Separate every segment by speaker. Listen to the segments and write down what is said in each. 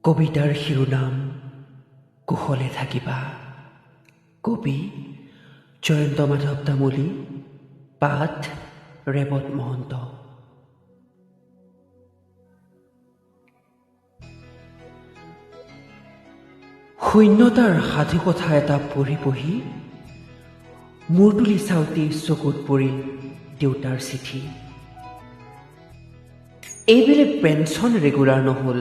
Speaker 1: কবিতাৰ শিৰোনাম কুশলে থাকিবা। কবি জয়ন্ত মাধৱ তামুলী, পাঠ ৰেৱত মহন্ত। শূন্যতাৰ সাধুকথা এটা পঢ়ি পঢ়ি মূৰ তুলি চাওঁতেই চকুত পৰিল দেউতাৰ চিঠি। এইবেলে পেঞ্চন ৰেগুলাৰ নহ'ল।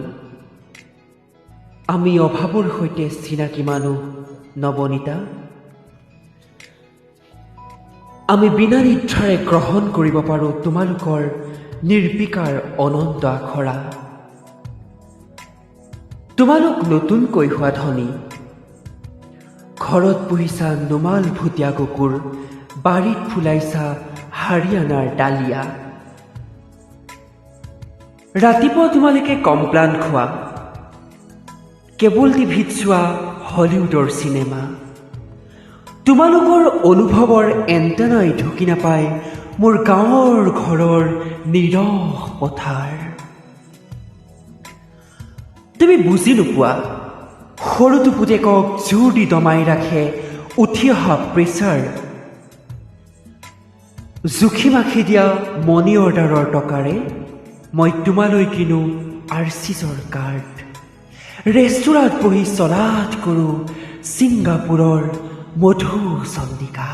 Speaker 1: আমি অভাৱৰ সৈতে চিনাকি মানুহ নৱনীতা। আমি বিনা নিদ্ৰাৰে গ্ৰহণ কৰিব পাৰোঁ তোমালোকৰ নিৰ্বিকাৰ অনন্ত আখৰা। তোমালোক নতুনকৈ হোৱা ধনী, ঘৰত পুহিছা নোমাল ভুটীয়া কুকুৰ, বাৰীত ফুলাইছা হাৰিয়ানাৰ ডালিয়া। ৰাতিপুৱা তোমালোকে কমপ্লান খোৱা, কেবল টিভিত চোৱা হলিউডৰ চিনেমা। তোমালোকৰ অনুভৱৰ এণ্টেনাই ঢুকি নাপায় মোৰ গাঁৱৰ ঘৰৰ নিৰস পথাৰ। তুমি বুজি নোপোৱা, সৰুটো পুতেকক জোৰ দি দমাই ৰাখে উঠি অহা প্ৰেছাৰ। জুখি মাখি দিয়া মনি অৰ্ডাৰৰ টকাৰে মই তোমালৈ কিনো আৰ্চিছৰ কাৰ্ড। ৰেষ্টুৰাঁত বহি চলাত কৰোঁ ছিংগাপুৰৰ মধু চন্দিকা।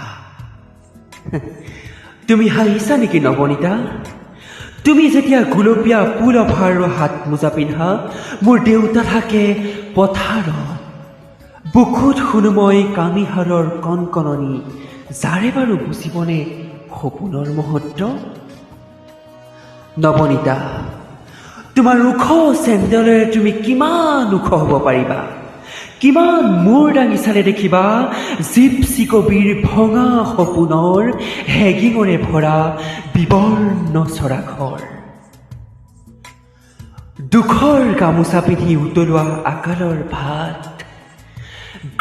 Speaker 1: তুমি হাঁহিছা নেকি নৱনীতা? তুমি যেতিয়া গুলপীয়া পুল অভাৰ আৰু হাত মোজা পিন্ধা, মোৰ দেউতা থাকে পথাৰত। বুকুত শুনো মই কামিহাৰৰ কণকণনি, যাৰে বাৰু বুজিবনে সপোনৰ মহত্ব। নৱনীতা, তোমাৰ ওখ চেণ্ডেলেৰে তুমি কিমান ওখ হ'ব পাৰিবা? কিমান মূৰ দাঙি চালে দেখিবা জিপচি কবিৰ ভঙা সপোনৰ হেগিঙৰে ভৰা বিবৰ্ণ চৰা ঘৰ। দুখৰ গামোচা পিন্ধি উতলোৱা আকালৰ ভাত,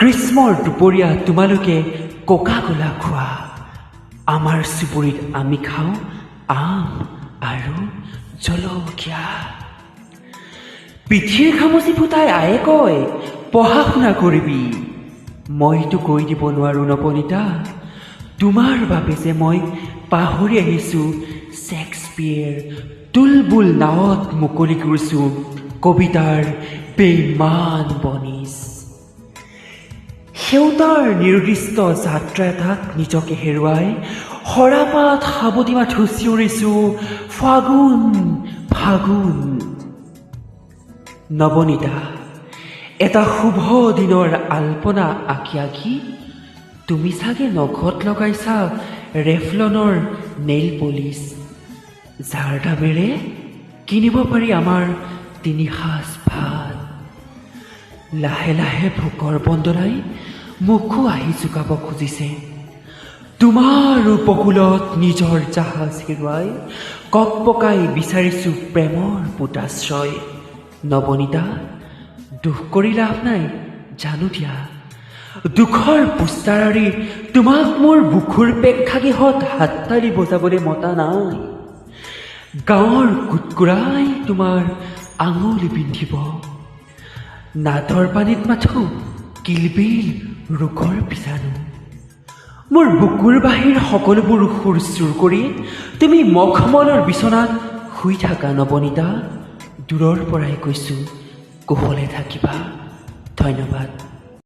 Speaker 1: গ্ৰীষ্মৰ দুপৰীয়া তোমালোকে কোকা কোলা খোৱা। আমাৰ চুবুৰীত আমি খাওঁ আম আৰু জলকীয়া। পিঠিৰ খামুচি ফুটাই আয়ে কয় পঢ়া শুনা কৰিবি। মইতো কৈ দিব নোৱাৰো নৱনীতা, তোমাৰ বাবে যে মই পাহৰি আহিছোঁ শ্বেক্সপিয়েৰ তুলবুল নাৱত মুকলি কৰিছোঁ কবিতাৰ বেইমান বনিজ। সেউতাৰ নিৰ্দিষ্ট যাত্ৰা এটাত নিজকে হেৰুৱাই সৰাপাত সাবতি মাথো চিঞৰিছোঁ ফাগুন ফাগুন। নৱনীতা, এটা শুভ দিনৰ আল্পনা আঁকি আঁকি তুমি চাগে নখত লগাইছা ৰেফলনৰ নেইল পলিচ, যাৰ দামেৰে কিনিব পাৰি আমাৰ 3 সাঁজ ভাত। লাহে লাহে ভোকৰ বন্দনাই মোকো আহি জোকাব খুজিছে। তোমাৰ উপকূলত নিজৰ জাহাজ হেৰুৱাই কক পকাই বিচাৰিছোঁ প্ৰেমৰ পোতাশ্ৰয়। নৱনীতা, দুখ কৰি লাভ নাই জানো দিয়া। দুখৰ পোষ্টাৰাৰী তোমাক মোৰ বুকুৰ প্ৰেক্ষাগৃহত হাততালি বজাবলৈ মতা নাই। গাঁৱৰ কুটকুৰাই তোমাৰ আঙুলি পিন্ধিব। নাদৰ পানীত মাথো কিলবিল ৰোগৰ বীজাণু। মোৰ বুকুৰ বাহিৰ সকলোবোৰ সুৰ চুৰ কৰি তুমি মখমলৰ বিচনাত শুই থাকা নৱনীতা। দূৰৰ পৰাই কৈছোঁ কুশলে থাকিবা। ধন্যবাদ।